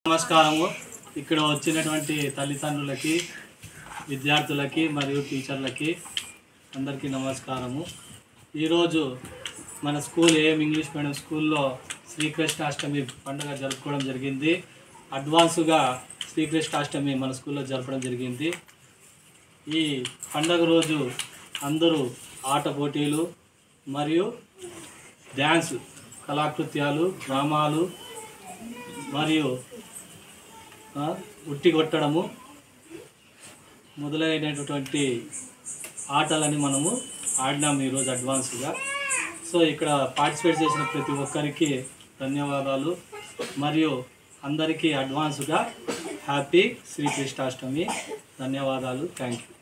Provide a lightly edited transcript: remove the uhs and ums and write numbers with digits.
నమస్కారము. ఇక్కడ వచ్చినటువంటి తల్లిదండ్రులకి, విద్యార్థులకి మరియు టీచర్లకి అందరికీ నమస్కారము. ఈరోజు మన స్కూల్ ఏఎం ఇంగ్లీష్ మీడియం స్కూల్లో శ్రీకృష్ణాష్టమి పండుగ జరుపుకోవడం జరిగింది. అడ్వాన్స్గా శ్రీకృష్ణాష్టమి మన స్కూల్లో జరపడం జరిగింది. ఈ పండుగ రోజు అందరూ ఆట పోటీలు మరియు డ్యాన్స్ కళాకృత్యాలు, డ్రామాలు మరియు ఉట్టి కొట్టడము మొదలైనటువంటి ఆటలని మనము ఆడినాము ఈరోజు అడ్వాన్స్గా. సో ఇక్కడ పార్టిసిపేట్ చేసిన ప్రతి ఒక్కరికి ధన్యవాదాలు మరియు అందరికీ అడ్వాన్స్గా హ్యాపీ శ్రీకృష్ణాష్టమి. ధన్యవాదాలు. Thank you.